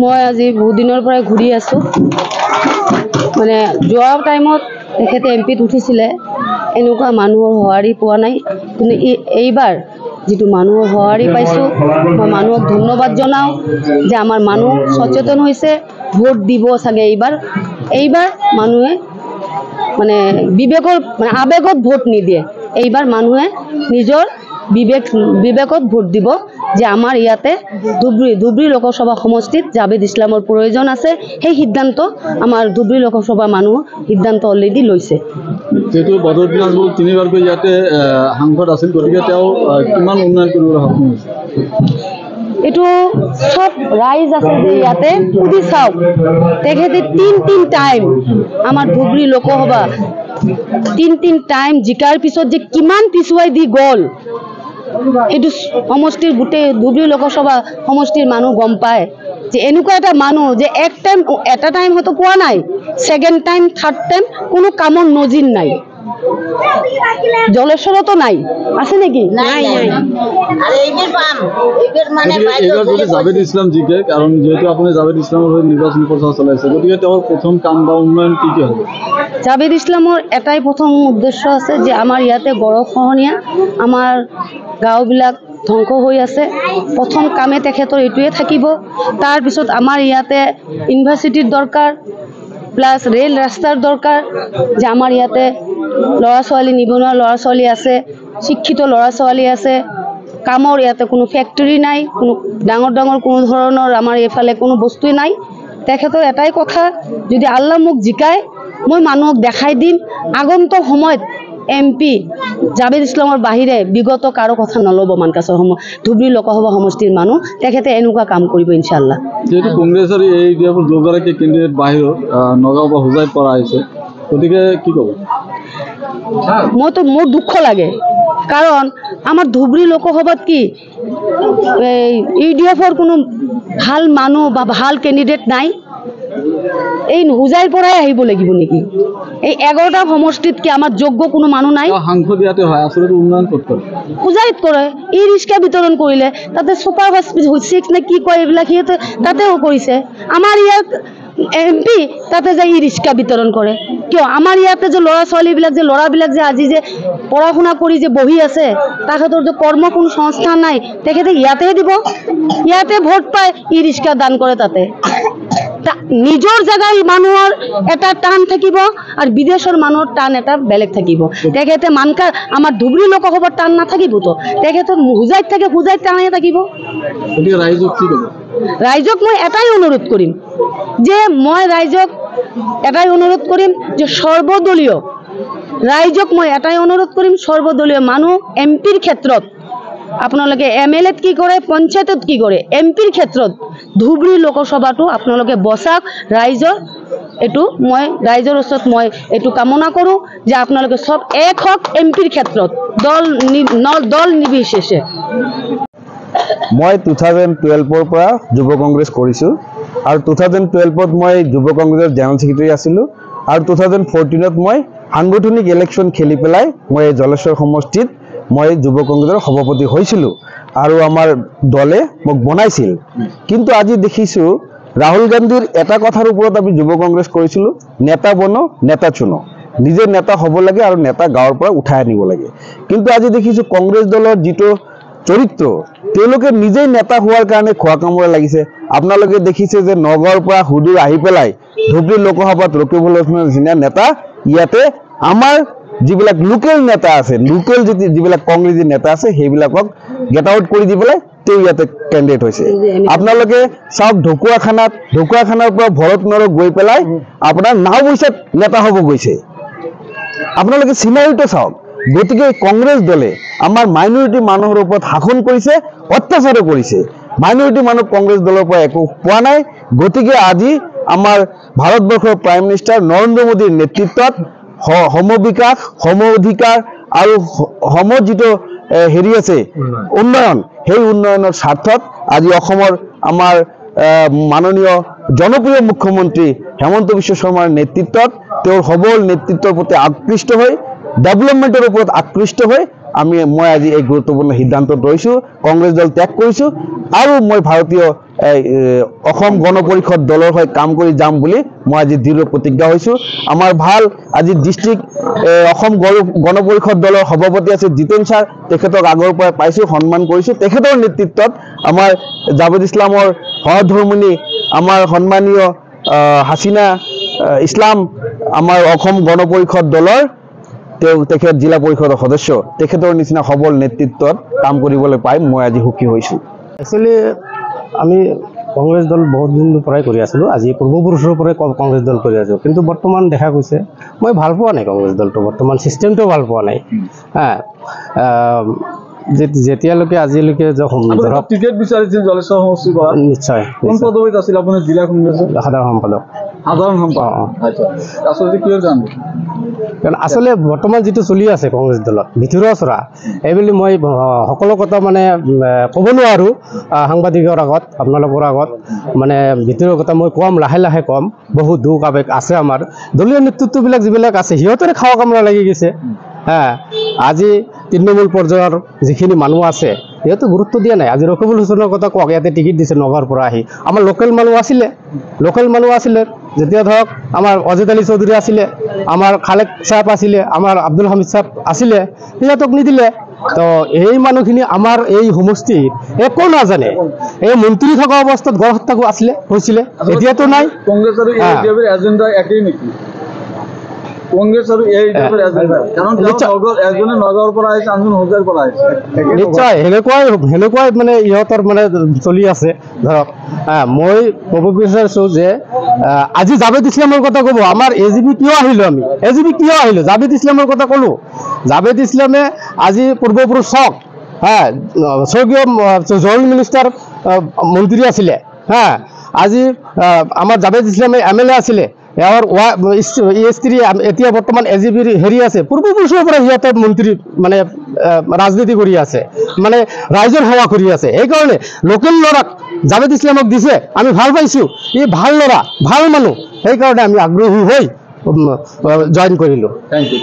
মই আজি বহুত দিনৰ পৰা ঘূৰি আছো মানে যোৱা টাইমত তেখেতে এমপিত উঠিছিলে এনেকুৱা মানুহৰ সঁহাৰি পোৱা নাই কিন্তু এইবাৰ যেটো মানুহৰ সঁহাৰি পাইছো মই মানুহক ধন্যবাদ জনাও যে আমাৰ মানুহ সচেতন হৈছে ভোট দিব চাগে এইবাৰ মানুহে মানে বিবেকৰ মানে আবেগত ভোট নিদিয়ে এইবাৰ মানুহে নিজৰ বিবেকত ভোট দিব যে আমাৰ ইয়াতে ধুবুৰী লোকসভা সমষ্টিত জাভেদ ইছলামৰ প্ৰয়োজন আছে সেই সিদ্ধান্ত আমাৰ ধুবুৰী লোকসভা মানুহ সিদ্ধান্ত অলৰেডি লৈছে যেটো বদৰদিনাজ বল তিনিবাৰকৈ ইয়াতে সাংসদ আছিল গতিকে তেওঁ কিমান উন্নয়ন কৰিবলৈ সক্ষম হৈছে এটো সব ৰাইজ আছে যে ইয়াতে খুদি চাওক তেখেতে তিন টাইম আমাৰ ধুবুৰী লোকসভা তিন টাইম জিকাৰ পিছত যে কিমান পিছুৱাই দি গল এটো সমষ্টিৰ গুটে ধুবুৰী লোকসভা সমষ্টিৰ মানুহ গম পায় যে এনেকুৱা এটা মানুহ যে এটা টাইম হয়তো পোৱা নাই সেকেন্ড টাইম থাৰ্ড টাইম কোনো কামৰ নজিৰ নাই জলেশ্বরতো নাই আছে নাকি নাই আর এইবার পাম এইবার মানে এইবার যদি জাভেদ ইসলাম জিকে কারণ যেহেতু আপনি জাভেদ ইসলামের হয়ে নির্বাচন প্রচার চালাইছে গতিকে তেওঁৰ প্ৰথম কাম বা উন্নয়ন কি হবে জাভেদ ইছলামৰ এটাই প্ৰথম উদ্দেশ্য আছে যে আমাৰ ইয়াতে গড়খহনীয়া আমাৰ গাঁওবিলাক ধ্বংস হৈ আছে প্ৰথম কামে তেখেতৰ এইটোৱে থাকিব তাৰ পিছত আমাৰ ইয়াতে ইউনিভাৰ্চিটিৰ দৰকাৰ প্লাস ৰেল ৰাস্তাৰ দৰকাৰ যে আমাৰ ইয়াতে ল'ৰা ছোৱালী নিবনুৱা ল'ৰা ছোৱালী আছে শিক্ষিত ল'ৰা ছোৱালী আছে কামৰ ইয়াতে কোনো ফ্যাক্টৰি নাই কোনো ডাঙৰ কোনো ধৰণৰ আমাৰ এফালে কোনো বস্তুই নাই তেখেতৰ এটাই কথা যদি আল্লাহ মোক জিকায় মই মানুহক দেখাই দিম আগন্তুক সময়ত এমপি জাভেদ ইছলামৰ বাহিৰে বিগত কাৰো কথা নলব মানকাছৰ ধুবুৰী লোকসভা সমষ্টিৰ মানুহ তেখেতে এনেকুৱা কাম কৰিব ইনশাআল্লাহ যেহেতু কংগ্ৰেছৰ এই দুগৰাকী কেণ্ডিডেট বাহিৰত নগাঁও বা হুজাইত পৰা আহিছে গতিকে কি ক'ব মোৰ দুঃখ লাগে কাৰণ আমাৰ ধুবুৰী লোকসভাত কি ইউডিএফৰ কোনো ভাল মানুহ বা ভাল কেণ্ডিডেট নাই এই হুজাইৰ পৰাই আহিব লাগিব নেকি এই 11টা সমষ্টিত কি আমাৰ যোগ্য কোনো মানুহ নাই সাংসদ ইয়াতে হয় আসলে উন্নয়ন ক'ত কৰে হুজাইত কৰে ই ৰিক্সা বিতৰণ কৰিলে তাতে সুপাৰ ফাষ্ট 6 নে কি কয় এইবিলাক সিহঁতে তাতেও কৰিছে আমাৰ ইয়াত এমপি তাতে যাই ই ৰিক্সা বিতৰণ কৰে কিয় আমাৰ ইয়াতে যে ল'ৰা ছোৱালীবিলাক যে ল'ৰাবিলাক যে আজি যে পঢ়া শুনা কৰি যে বহি আছে তাহাঁতৰ যে কৰ্ম কোনো সংস্থান নাই তেখেতে ইয়াতে দিব ইয়াতে ভোট পায় ই ৰিক্সা দান কৰে তাতে নিজৰ জায়গায় মানুহৰ এটা টান থাকিব আৰু বিদেশৰ মানুহৰ টান এটা বেলেগ থাকিব তেখেতে মানকা আমাৰ ধুবুৰী লোকসভাৰ টান নাথাকিব তো তেখেতে হুজাইত থাকে হুজাইত টানে থাকিব গতিকে ৰাইজক কি ক'ব ৰাইজক মই এটাই অনুৰোধ কৰিম যে মই ৰাইজক এটাই অনুৰোধ কৰিম যে সৰ্বদলীয় ৰাইজক মই এটাই অনুৰোধ কৰিম সৰ্বদলীয় মানুহ এমপিৰ ক্ষেত্ৰত আপোনালোকে এমএলএত কি কৰে পঞ্চায়তত কি কৰে এমপিৰ ক্ষেত্ৰত ধুবুৰী লোকসভাটো আপোনালোকে বসাক ৰাইজৰ এটু মই ৰাইজৰ ওচৰত মই এটু কামনা কৰো যে আপোনালোকে সব এক হক এমপিৰ ক্ষেত্ৰত দল নিৰ্বিশেষে মই 2012 পৰা যুৱ কংগ্ৰেছ কৰিছো আৰু 2012ত মই যুৱ কংগ্ৰেছৰ জেনেৰেল সেক্ৰেটাৰী আছিলো আৰু 2014ত মই সাংগঠনিক ইলেকশ্যন খেলি পেলাই মই জলেশ্বৰ সমষ্টিত মই যুৱ কংগ্ৰেছৰ সভাপতি হৈছিলো আৰু আমাৰ দলে মোক বনাইছিল কিন্তু আজি দেখিছো ৰাহুল গান্ধীৰ এটা কথাৰ ওপৰত আমি যুৱ কংগ্ৰেছ কৰিছিলো নেতা বনো নেতা চুনো নিজে নেতা হ'ব লাগে আৰু নেতা গাঁৱৰ পৰা উঠাই আনিব লাগে কিন্তু আজি দেখিছো কংগ্ৰেছ দলৰ যেটো চৰিত্ৰ তেওঁলোকে নিজেই নেতা হোৱাৰ কাৰণে খোৱা কামৰে লাগিছে আপোনালোকে দেখিছে যে নগৰৰ পৰা হুদুৰ আহি পেলাই ধুবুৰী লোকসভাত ৰকিবুল হাছান নেতা ইয়াতে আমাৰ যিবিলাক লোকেল নেতা আছে লোকেল যিবিলাক কংগ্ৰেছী নেতা আছে সেইবিলাকক গেট আউট কৰি দি পেলাই তেওঁ ইয়াতে কেণ্ডিডেট হৈছে আপোনালোকে চাওক ঢকুৱাখানাৰ পৰা ভৰত নৰক গৈ পেলাই আপোনাৰ নাওবৈচাত নেতা হ'ব গৈছে আপোনালোকে চিনাৰীটো চাওক গতিকে কংগ্ৰেছ দলে আমাৰ মাইনৰিটি মানুহৰ ওপৰত শাসন কৰিছে অত্যাচাৰ কৰিছে মাইনৰিটি মানুহ কংগ্ৰেছ দলৰ পৰা একো পোৱা নাই গতিকে আজি আমাৰ ভাৰতবৰ্ষৰ প্ৰাইম মিনিষ্টাৰ নৰেন্দ্ৰ মোদীৰ নেতৃত্বত সমবিকাশ সম অধিকাৰ আৰু সম যিটো হেৰি আছে উন্নয়ন সেই উন্নয়নৰ স্বাৰ্থত আজি অসমৰ আমাৰ মাননীয় জনপ্ৰিয় মুখ্যমন্ত্ৰী হেমন্ত বিশ্ব শৰ্মাৰ নেতৃত্বত তেওঁৰ সবল নেতৃত্বৰ প্ৰতি আকৃষ্ট হৈ ডেভেলপমেন্টৰ ওপৰত আকৃষ্ট হৈ মই আজি এই গুৰুত্বপূৰ্ণ সিদ্ধান্ত লৈছো কংগ্ৰেছ দল ত্যাগ কৰিছো আৰু মই ভাৰতীয় অসম গণ পৰিষদ দলৰ হৈ কাম কৰি যাম বুলি মই আজি দৃঢ় প্ৰতিজ্ঞা হৈছো। আমাৰ ভাল আজি ডিষ্ট্ৰিক্ট অসম গণ পৰিষদ দলৰ সভাপতি আছে জিতেন ছাৰ, তেখেতক আগৰ পৰা পাইছো, সন্মান কৰিছো। তেখেতৰ নেতৃত্বত আমাৰ জাভেদ ইছলামৰ সহধৰ্মিনী আমাৰ সন্মানীয় হাছিনা ইছলাম আমাৰ অসম গণ পৰিষদ দলৰ তেখেত জিলা পৰিষদৰ সদস্য, তেখেতৰ নিচিনা সবল নেতৃত্বত কাম কৰিবলৈ পাই মই আজি সুখী হৈছো। একচুৱেলি আমি কংগ্ৰেছ দল বহুত দিনৰ পৰাই কৰি আছিলোঁ, আজি পূৰ্বপুৰুষৰ পৰাই কংগ্ৰেছ দল কৰি আছোঁ, কিন্তু বৰ্তমান দেখা গৈছে মই ভাল পোৱা নাই কংগ্ৰেছ দলটো, বৰ্তমান ছিষ্টেমটো ভাল পোৱা নাই। যেতিয়ালৈকে আজিলৈকে টিকেট বিচাৰিছিল জলেশ্বৰ সমষ্টিৰ পৰা, নিশ্চয় কোন পদবীত আছিল আপুনি? জিলা কংগ্ৰেছৰ সাধাৰণ সম্পাদক। সাধাৰণ সম্পাদক, আচলতে কিয় জানো? কাৰণ আচলতে বৰ্তমান যিটো চলি আছে কংগ্ৰেছ দলত ভিতৰুৱা চৰা, এইবুলি মই সকলো কথা মানে ক'ব নোৱাৰোঁ সাংবাদিকৰ আগত, আপোনালোকৰ আগত। মানে ভিতৰুৱা কথা মই কম, লাহে লাহে কম। বহুত দুখ আৱেগ আছে আমাৰ দলীয় নেতৃত্ববিলাক যিবিলাক আছে, সিহঁতৰে খাৱা কামৰা লাগি গৈছে। আজি তৃণমূল পৰ্যায়ৰ যিখিনি মানুহ আছে সিহঁতে গুৰুত্ব দিয়া নাই। আজি ৰকিবুল হুছেইনৰ কথা কওক, ইয়াতে টিকেট দিছে নগাঁৱৰ পৰা আহি। আমাৰ লোকেল মানুহ আছিলে, যেতিয়া ধৰক আমাৰ অজিত আলী চৌধুৰী আছিলে, আমাৰ খালেক চাহাব আছিলে, আমাৰ আব্দুল হামিদ চাহাব আছিলে, সিহঁতক নিদিলে। তো এই মানুহখিনি আমাৰ এই সমষ্টিৰ একো নাজানে। এই মন্ত্ৰী থকা অৱস্থাত গড় হত্যাও হৈছিলে, এতিয়াতো নাই। কংগ্ৰেছ আৰু এজিপিৰ এজেণ্ডা একেই নেকি? কংগ্ৰেছ আৰু এজিপিৰ এজেণ্ডা, কাৰণ এজনে নগাঁৱৰ পৰা আহিছে, আনজন হোজাইৰ পৰা আহিছে। নিশ্চয় সেনেকুৱাই মানে ইহঁতৰ মানে চলি আছে। ধৰক মই ক'ব বিচাৰিছোঁ যে আজি জাভেদ ইছলামৰ কথা ক'ব, আমাৰ এজিপি কিয় আহিলোঁ, জাভেদ ইছলামৰ কথা ক'লোঁ। জাভেদ ইছলামে আজি পূৰ্বপুৰুষ চাওক, স্বৰ্গীয় জইণ্ট মিনিষ্টাৰ মন্ত্ৰী আছিলে। আজি আমাৰ জাভেদ ইছলামে MLA আছিলে, এওঁৰ স্ত্ৰী এতিয়া বৰ্তমান এজিপিৰ হেৰি আছে। পূৰ্বপুৰুষৰ পৰা সিহঁতৰ মন্ত্ৰী মানে ৰাজনীতি কৰি আছে, মানে ৰাইজৰ সেৱা কৰি আছে। সেইকাৰণে লোকেল ল'ৰাক জাভেদ ইছলামক দিছে, আমি ভাল পাইছোঁ। ই ভাল ল'ৰা, ভাল মানুহ, সেইকাৰণে আমি আগ্ৰহী হৈ জইন কৰিলোঁ। Thank U.